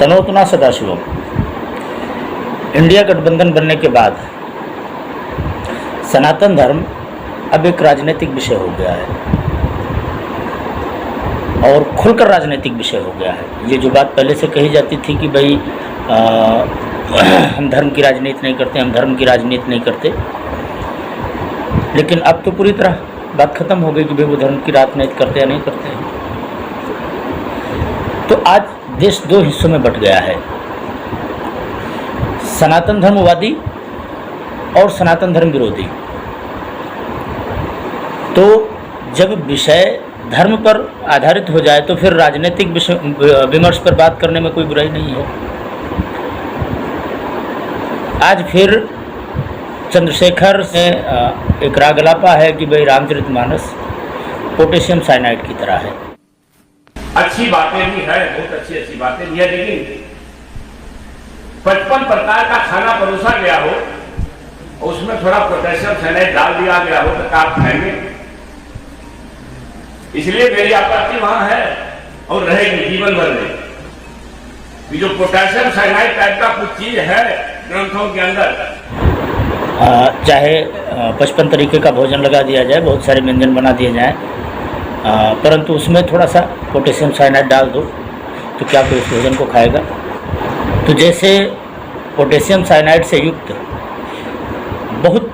तनोतना Sadasivam. India गठबंधन बनने के बाद सनातन धर्म अब एक राजनीतिक विषय हो गया है और खुलकर राजनीतिक विषय हो गया है। ये जो बात पहले से कही जाती थी कि भाई हम धर्म की राजनीति नहीं करते, हम धर्म की राजनीति नहीं करते, लेकिन अब तो पूरी तरह बात खत्म हो गई कि भाई वो धर्म की राजनीति करते या नहीं करते हैं। तो आज देश दो हिस्सों में बंट गया है, सनातन धर्मवादी और सनातन धर्म विरोधी। तो जब विषय धर्म पर आधारित हो जाए तो फिर राजनीतिक विमर्श पर बात करने में कोई बुराई नहीं है। आज फिर चंद्रशेखर से एक रागलापा है कि भाई रामचरितमानस पोटेशियम साइनाइड की तरह है। अच्छी बातें भी है, बहुत अच्छी अच्छी बातें भी है, लेकिन 55 प्रकार का खाना परोसा गया हो, उसमें थोड़ा पोटेशियम साइनाइड डाल दिया गया हो तो आप खाएंगे। इसलिए मेरी आपत्ति वहां है और रहेगी जीवन भर में कि जो पोटेशियम साइनाइड टाइप का कुछ चीज है ग्रंथों के अंदर, चाहे 55 तरीके का भोजन लगा दिया जाए, बहुत सारे व्यंजन बना दिए जाएं, परंतु उसमें थोड़ा सा पोटेशियम साइनाइड डाल दो तो क्या कोई उस भोजन को खाएगा? तो जैसे पोटेशियम साइनाइड से युक्त बहुत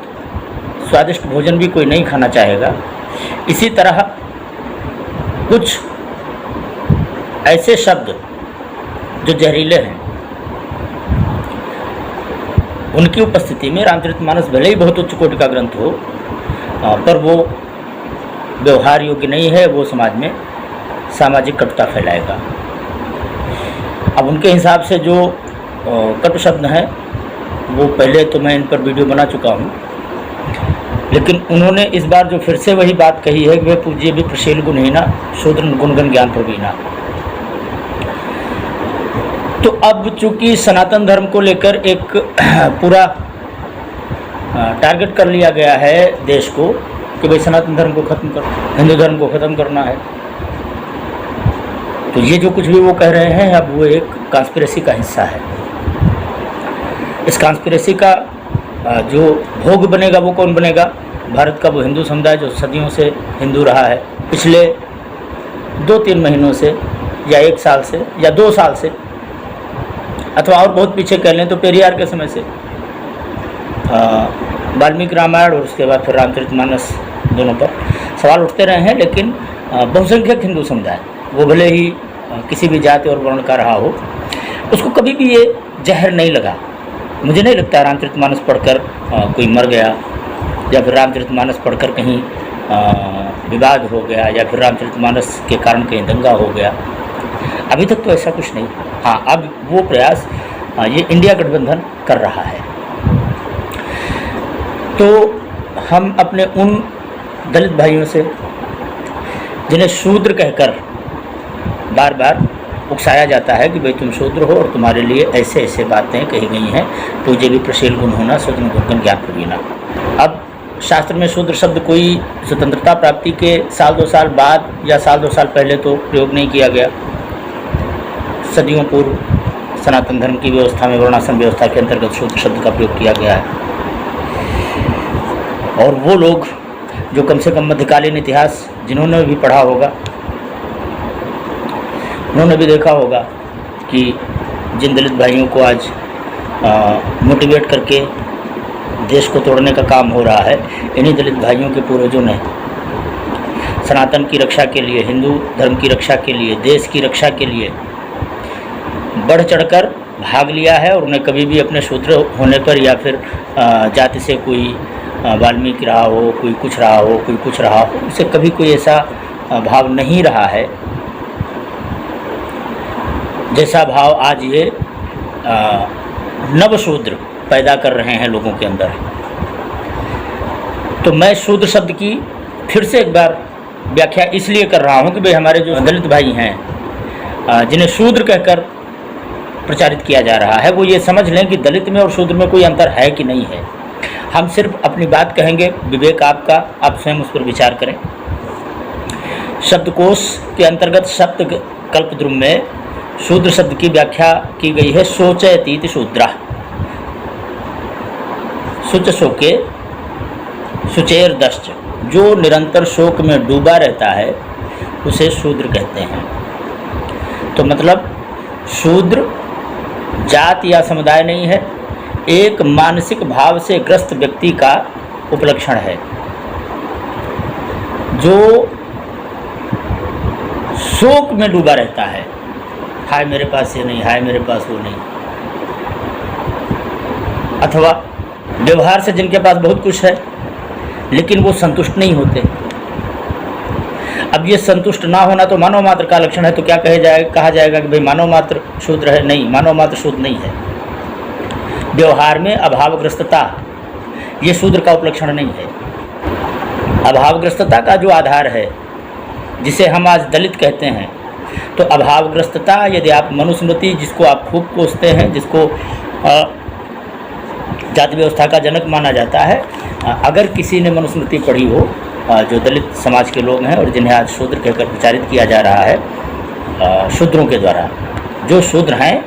स्वादिष्ट भोजन भी कोई नहीं खाना चाहेगा, इसी तरह कुछ ऐसे शब्द जो जहरीले हैं उनकी उपस्थिति में रामचरितमानस भले ही बहुत उच्च कोटि का ग्रंथ हो, पर वो व्यवहार योग्य नहीं है, वो समाज में सामाजिक कटुता फैलाएगा। अब उनके हिसाब से जो कटु शब्द हैं वो पहले तो मैं इन पर वीडियो बना चुका हूँ, लेकिन उन्होंने इस बार जो फिर से वही बात कही है कि वे पूज्य भी प्रशील गुणहीना शूद्र गुणगण ज्ञान प्रवीणा। तो अब चूंकि सनातन धर्म को लेकर एक पूरा टारगेट कर लिया गया है देश को कि भाई सनातन धर्म को खत्म कर, हिंदू धर्म को ख़त्म करना है, तो ये जो कुछ भी वो कह रहे हैं अब वो एक कॉन्स्पिरेसी का हिस्सा है। इस कॉन्स्पिरेसी का जो भोग बनेगा वो कौन बनेगा? भारत का वो हिंदू समुदाय जो सदियों से हिंदू रहा है। पिछले 2-3 महीनों से या 1 साल से या 2 साल से, अथवा और बहुत पीछे कह लें तो पेरियार के समय से, वाल्मीकि रामायण और उसके बाद फिर रामचरितमानस, दोनों पर सवाल उठते रहे हैं। लेकिन बहुसंख्यक हिंदू समुदाय, वो भले ही किसी भी जाति और वर्ण का रहा हो, उसको कभी भी ये जहर नहीं लगा। मुझे नहीं लगता रामचरितमानस पढ़कर कोई मर गया, या फिर रामचरितमानस पढ़कर कहीं विवाद हो गया, या फिर रामचरितमानस के कारण कहीं दंगा हो गया। अभी तक तो ऐसा कुछ नहीं। हाँ, अब वो प्रयास ये इंडिया गठबंधन कर रहा है। तो हम अपने उन दलित भाइयों से जिन्हें शूद्र कहकर बार बार उकसाया जाता है कि भाई तुम शूद्र हो और तुम्हारे लिए ऐसे ऐसे बातें कही गई हैं, पूज्य भी प्रशील गुण होना शूद्र गुणगण ज्ञान प्रवीणा। अब शास्त्र में शूद्र शब्द कोई स्वतंत्रता प्राप्ति के 1-2 साल बाद या 1-2 साल पहले तो प्रयोग नहीं किया गया। सदियों पूर्व सनातन धर्म की व्यवस्था में वर्णाश्रम व्यवस्था के अंतर्गत शूद्र शब्द का प्रयोग किया गया है। और वो लोग जो कम से कम मध्यकालीन इतिहास जिन्होंने भी पढ़ा होगा, उन्होंने भी देखा होगा कि जिन दलित भाइयों को आज मोटिवेट करके देश को तोड़ने का काम हो रहा है, इन्हीं दलित भाइयों के पूर्वजों ने सनातन की रक्षा के लिए, हिंदू धर्म की रक्षा के लिए, देश की रक्षा के लिए बढ़ चढ़कर भाग लिया है। और उन्हें कभी भी अपने शूद्र होने पर या फिर जाति से कोई वाल्मीकि रहा हो, कोई कुछ रहा हो, कोई कुछ रहा हो, उसे कभी कोई ऐसा भाव नहीं रहा है जैसा भाव आज ये नवशूद्र पैदा कर रहे हैं लोगों के अंदर। तो मैं शूद्र शब्द की फिर से एक बार व्याख्या इसलिए कर रहा हूँ कि भाई हमारे जो दलित भाई हैं जिन्हें शूद्र कहकर प्रचारित किया जा रहा है, वो ये समझ लें कि दलित में और शूद्र में कोई अंतर है कि नहीं है। हम सिर्फ अपनी बात कहेंगे, विवेक आपका, आप स्वयं उस पर विचार करें। शब्दकोश के अंतर्गत शब्द कल्पद्रुम में शूद्र शब्द की व्याख्या की गई है शोचयतीति शूद्रा। शुच शोके शुचेर दश्च, जो निरंतर शोक में डूबा रहता है उसे शूद्र कहते हैं। तो मतलब शूद्र जात या समुदाय नहीं है, एक मानसिक भाव से ग्रस्त व्यक्ति का उपलक्षण है जो शोक में डूबा रहता है। हाय मेरे पास ये नहीं, हाय मेरे पास वो नहीं। अथवा व्यवहार से जिनके पास बहुत कुछ है लेकिन वो संतुष्ट नहीं होते। अब ये संतुष्ट ना होना तो मानव मात्र का लक्षण है, तो क्या कहा जाएगा कि भाई मानव मात्र शूद्र है? नहीं, मानव मात्र शूद्र नहीं है। व्यवहार में अभावग्रस्तता ये शूद्र का उपलक्षण नहीं है। अभावग्रस्तता का जो आधार है, जिसे हम आज दलित कहते हैं, तो अभावग्रस्तता यदि आप मनुस्मृति जिसको आप खूब कोसते हैं, जिसको जाति व्यवस्था का जनक माना जाता है, अगर किसी ने मनुस्मृति पढ़ी हो, जो दलित समाज के लोग हैं और जिन्हें आज शूद्र कहकर प्रचारित किया जा रहा है शूद्रों के द्वारा, जो शूद्र हैं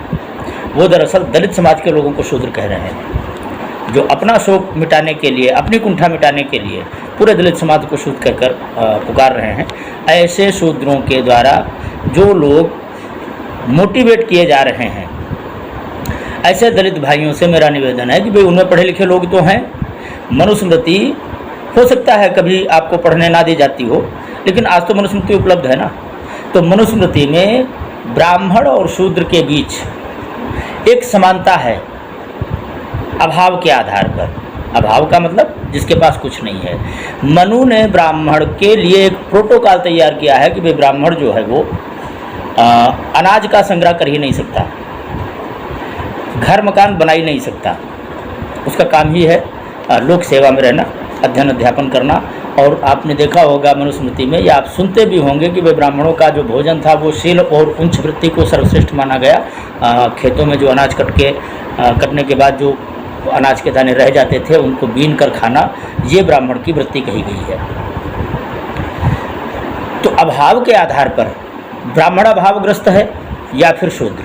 वो दरअसल दलित समाज के लोगों को शूद्र कह रहे हैं, जो अपना शोक मिटाने के लिए, अपनी कुंठा मिटाने के लिए पूरे दलित समाज को शूद्र कहकर पुकार रहे हैं। ऐसे शूद्रों के द्वारा जो लोग मोटिवेट किए जा रहे हैं, ऐसे दलित भाइयों से मेरा निवेदन है कि भाई उनमें पढ़े लिखे लोग तो हैं, मनुस्मृति हो सकता है कभी आपको पढ़ने ना दी जाती हो, लेकिन आज तो मनुस्मृति उपलब्ध है ना। तो मनुस्मृति में ब्राह्मण और शूद्र के बीच एक समानता है अभाव के आधार पर। अभाव का मतलब जिसके पास कुछ नहीं है। मनु ने ब्राह्मण के लिए एक प्रोटोकॉल तैयार किया है कि भाई ब्राह्मण जो है वो अनाज का संग्रह कर ही नहीं सकता, घर मकान बना ही नहीं सकता, उसका काम ही है लोक सेवा में रहना, अध्ययन अध्यापन करना। और आपने देखा होगा मनुस्मृति में, या आप सुनते भी होंगे कि वे ब्राह्मणों का जो भोजन था वो शील और उच्च वृत्ति को सर्वश्रेष्ठ माना गया। खेतों में जो अनाज कटने के बाद जो अनाज के दाने रह जाते थे उनको बीन कर खाना, ये ब्राह्मण की वृत्ति कही गई है। तो अभाव के आधार पर ब्राह्मण अभावग्रस्त है या फिर शूद्र,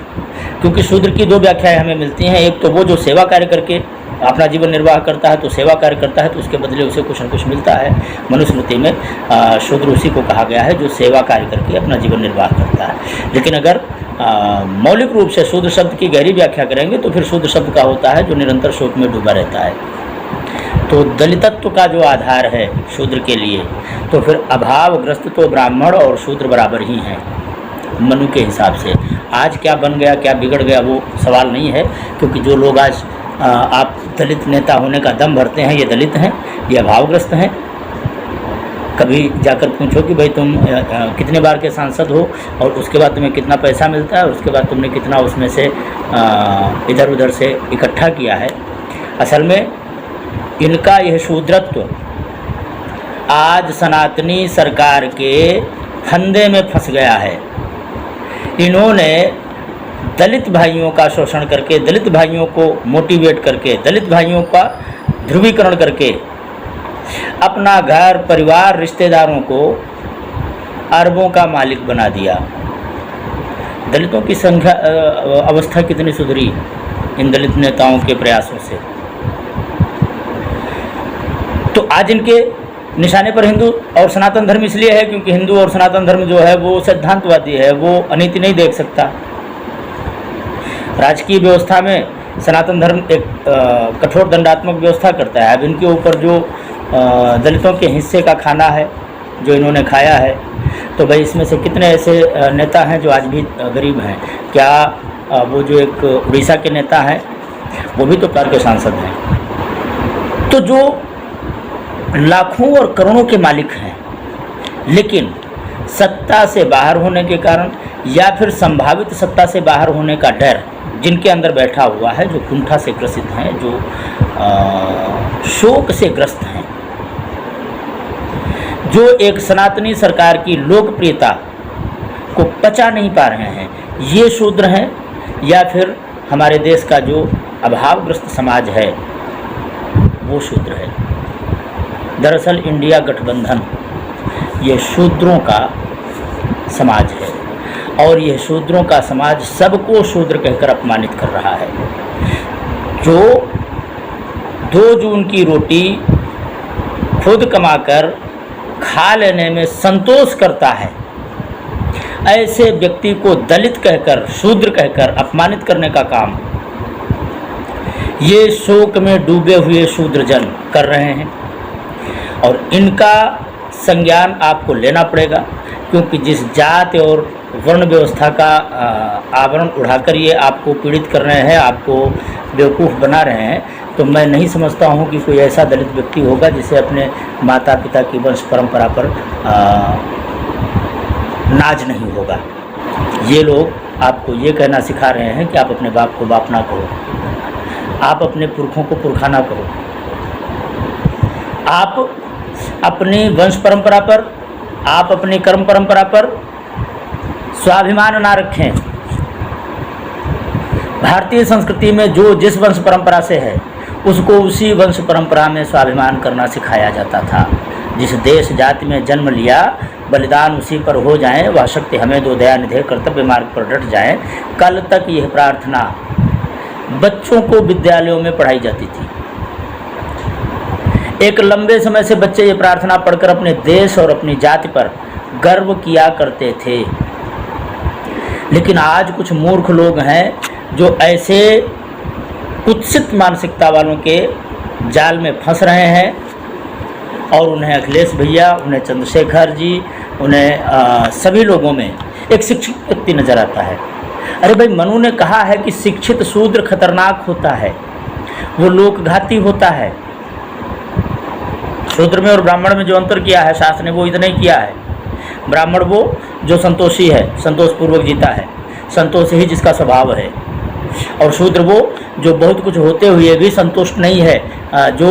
क्योंकि शूद्र की दो व्याख्याएं हमें मिलती हैं। एक तो वो जो सेवा कार्य करके अपना जीवन निर्वाह करता है, तो सेवा कार्य करता है तो उसके बदले उसे कुछ न कुछ मिलता है। मनुस्मृति में शूद्र उसी को कहा गया है जो सेवा कार्य करके अपना जीवन निर्वाह करता है। लेकिन अगर मौलिक रूप से शूद्र शब्द की गहरी व्याख्या करेंगे तो फिर शूद्र शब्द का होता है जो निरंतर शोक में डूबा रहता है। तो दलितत्व का जो आधार है शूद्र के लिए, तो फिर अभावग्रस्त तो ब्राह्मण और शूद्र बराबर ही हैं मनु के हिसाब से। आज क्या बन गया, क्या बिगड़ गया, वो सवाल नहीं है, क्योंकि जो लोग आज आप दलित नेता होने का दम भरते हैं, ये दलित हैं, ये अभावग्रस्त हैं। कभी जाकर पूछो कि भाई तुम कितने बार के सांसद हो और उसके बाद तुम्हें कितना पैसा मिलता है और उसके बाद तुमने कितना उसमें से इधर उधर से इकट्ठा किया है। असल में इनका यह शूद्रत्व आज सनातनी सरकार के फंदे में फंस गया है। इन्होंने दलित भाइयों का शोषण करके, दलित भाइयों को मोटिवेट करके, दलित भाइयों का ध्रुवीकरण करके अपना घर परिवार रिश्तेदारों को अरबों का मालिक बना दिया। दलितों की संख्या अवस्था कितनी सुधरी इन दलित नेताओं के प्रयासों से। तो आज इनके निशाने पर हिंदू और सनातन धर्म इसलिए है क्योंकि हिंदू और सनातन धर्म जो है वो सिद्धांतवादी है, वो अनीति नहीं देख सकता। राजकीय व्यवस्था में सनातन धर्म एक कठोर दंडात्मक व्यवस्था करता है। अब इनके ऊपर जो दलितों के हिस्से का खाना है जो इन्होंने खाया है, तो भाई इसमें से कितने ऐसे नेता हैं जो आज भी गरीब हैं? क्या वो जो एक उड़ीसा के नेता हैं वो भी तो पार के सांसद हैं। तो जो लाखों और करोड़ों के मालिक हैं, लेकिन सत्ता से बाहर होने के कारण या फिर संभावित सत्ता से बाहर होने का डर जिनके अंदर बैठा हुआ है, जो कुंठा से ग्रसित हैं, जो शोक से ग्रस्त हैं, जो एक सनातनी सरकार की लोकप्रियता को पचा नहीं पा रहे हैं, ये शूद्र हैं या फिर हमारे देश का जो अभावग्रस्त समाज है वो शूद्र है। दरअसल इंडिया गठबंधन ये शूद्रों का समाज है और यह शूद्रों का समाज सबको शूद्र कहकर अपमानित कर रहा है। जो 2 जून की रोटी खुद कमाकर खा लेने में संतोष करता है, ऐसे व्यक्ति को दलित कहकर, शूद्र कहकर अपमानित करने का काम ये शोक में डूबे हुए शूद्रजन कर रहे हैं। और इनका संज्ञान आपको लेना पड़ेगा, क्योंकि जिस जाति और वर्ण व्यवस्था का आवरण उड़ाकर ये आपको पीड़ित कर रहे हैं, आपको बेवकूफ़ बना रहे हैं, तो मैं नहीं समझता हूँ कि कोई ऐसा दलित व्यक्ति होगा जिसे अपने माता पिता की वंश परंपरा पर नाज नहीं होगा। ये लोग आपको ये कहना सिखा रहे हैं कि आप अपने बाप को बाप ना कहो, आप अपने पुरखों को पुरखा ना कहो, आप अपनी वंश परंपरा पर, आप अपनी कर्म परंपरा पर स्वाभिमान ना रखें। भारतीय संस्कृति में जो जिस वंश परंपरा से है उसको उसी वंश परंपरा में स्वाभिमान करना सिखाया जाता था। जिस देश जाति में जन्म लिया बलिदान उसी पर हो जाए, वह शक्ति हमें दो, दया निधे कर्तव्य मार्ग पर डट जाए। कल तक यह प्रार्थना बच्चों को विद्यालयों में पढ़ाई जाती थी। एक लंबे समय से बच्चे ये प्रार्थना पढ़कर अपने देश और अपनी जाति पर गर्व किया करते थे। लेकिन आज कुछ मूर्ख लोग हैं जो ऐसे कुत्सित मानसिकता वालों के जाल में फंस रहे हैं, और उन्हें अखिलेश भैया, उन्हें चंद्रशेखर जी, उन्हें सभी लोगों में एक शिक्षित व्यक्ति नज़र आता है। अरे भाई, मनु ने कहा है कि शिक्षित शूद्र खतरनाक होता है, वो लोकघाती होता है। शूद्र में और ब्राह्मण में जो अंतर किया है शास्त्र ने, वो इतना ही किया है। ब्राह्मण वो जो संतोषी है, संतोषपूर्वक जीता है, संतोष ही जिसका स्वभाव है। और शूद्र वो जो बहुत कुछ होते हुए भी संतुष्ट नहीं है, जो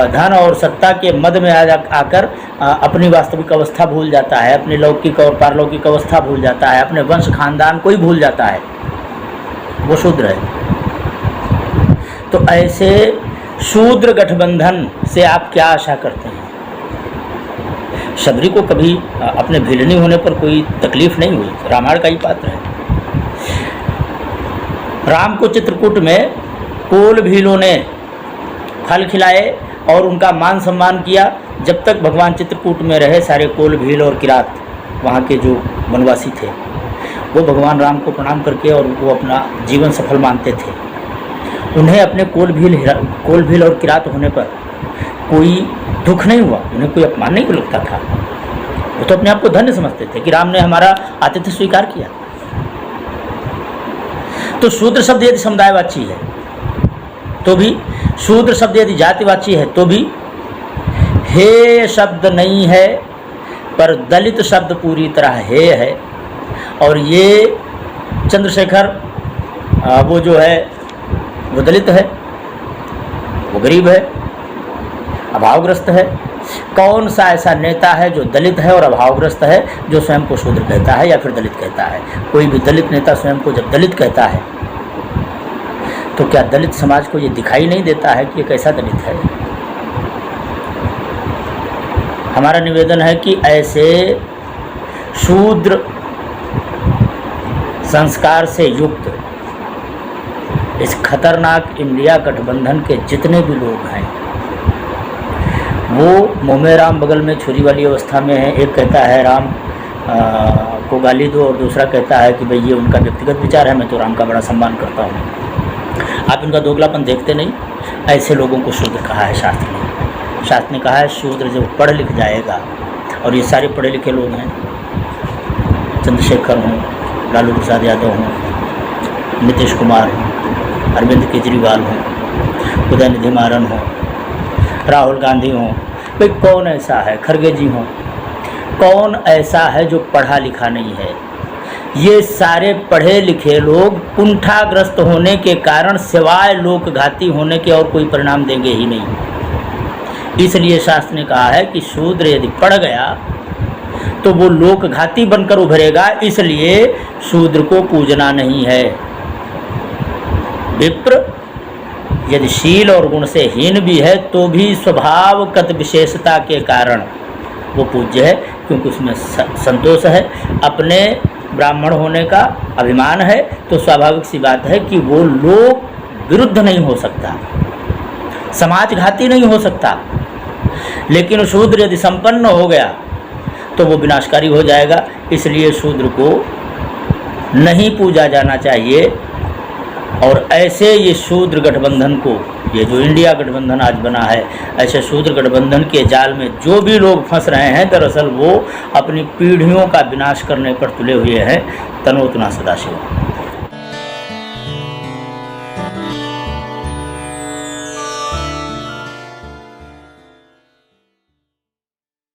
धन और सत्ता के मद में आकर अपनी वास्तविक अवस्था भूल जाता है, अपनी लौकिक और पारलौकिक अवस्था भूल जाता है, अपने वंश खानदान को ही भूल जाता है, वो शूद्र है। तो ऐसे शूद्र गठबंधन से आप क्या आशा करते हैं? शबरी को कभी अपने भिलनी होने पर कोई तकलीफ नहीं हुई, रामायण का ही पात्र है। राम को चित्रकूट में कोल भीलों ने फल खिलाए और उनका मान सम्मान किया। जब तक भगवान चित्रकूट में रहे, सारे कोल भील और किरात, वहाँ के जो वनवासी थे, वो भगवान राम को प्रणाम करके और वो अपना जीवन सफल मानते थे। उन्हें अपने कोल भील और किरात होने पर कोई दुख नहीं हुआ, उन्हें कोई अपमान नहीं लगता था। वो तो अपने आप को धन्य समझते थे कि राम ने हमारा आतिथ्य स्वीकार किया। तो शूद्र शब्द यदि समुदायवाची है तो भी, शूद्र शब्द यदि जातिवाची है तो भी, हे शब्द नहीं है, पर दलित शब्द पूरी तरह हे है। और ये चंद्रशेखर वो जो है वो दलित है, वो गरीब है, अभावग्रस्त है। कौन सा ऐसा नेता है जो दलित है और अभावग्रस्त है, जो स्वयं को शूद्र कहता है या फिर दलित कहता है? कोई भी दलित नेता स्वयं को जब दलित कहता है तो क्या दलित समाज को ये दिखाई नहीं देता है कि ये कैसा दलित है? हमारा निवेदन है कि ऐसे शूद्र संस्कार से युक्त इस खतरनाक इंडिया गठबंधन के जितने भी लोग हैं, वो मुँह में राम बगल में छुरी वाली अवस्था में है। एक कहता है राम को गाली दो, और दूसरा कहता है कि भाई ये उनका व्यक्तिगत विचार है, मैं तो राम का बड़ा सम्मान करता हूँ। आप इनका दोगलापन देखते नहीं। ऐसे लोगों को शूद्र कहा है शास्त्र ने। शास्त्र ने कहा है शूद्र जब पढ़ लिख जाएगा, और ये सारे पढ़े लिखे लोग हैं, चंद्रशेखर हों, लालू प्रसाद यादव हों, नीतीश कुमार हों, अरविंद केजरीवाल हों, उदयनिधि मारन हों, राहुल गांधी हों, भाई कौन ऐसा है, खड़गे जी हों, कौन ऐसा है जो पढ़ा लिखा नहीं है? ये सारे पढ़े लिखे लोग कुंठाग्रस्त होने के कारण सिवाय लोकघाती होने के और कोई परिणाम देंगे ही नहीं। इसलिए शास्त्र ने कहा है कि शूद्र यदि पढ़ गया तो वो लोकघाती बनकर उभरेगा, इसलिए शूद्र को पूजना नहीं है। विप्र यदि शील और गुण से हीन भी है तो भी स्वभावगत विशेषता के कारण वो पूज्य है, क्योंकि उसमें संतोष है। अपने ब्राह्मण होने का अभिमान है तो स्वाभाविक सी बात है कि वो लोग विरुद्ध नहीं हो सकता, समाजघाती नहीं हो सकता, लेकिन शूद्र यदि संपन्न हो गया तो वो विनाशकारी हो जाएगा। इसलिए शूद्र को नहीं पूजा जाना चाहिए। और ऐसे ये शूद्र गठबंधन को, ये जो इंडिया गठबंधन आज बना है, ऐसे शूद्र गठबंधन के जाल में जो भी लोग फंस रहे हैं, दरअसल वो अपनी पीढ़ियों का विनाश करने पर तुले हुए हैं। तनोतना सदाशिव।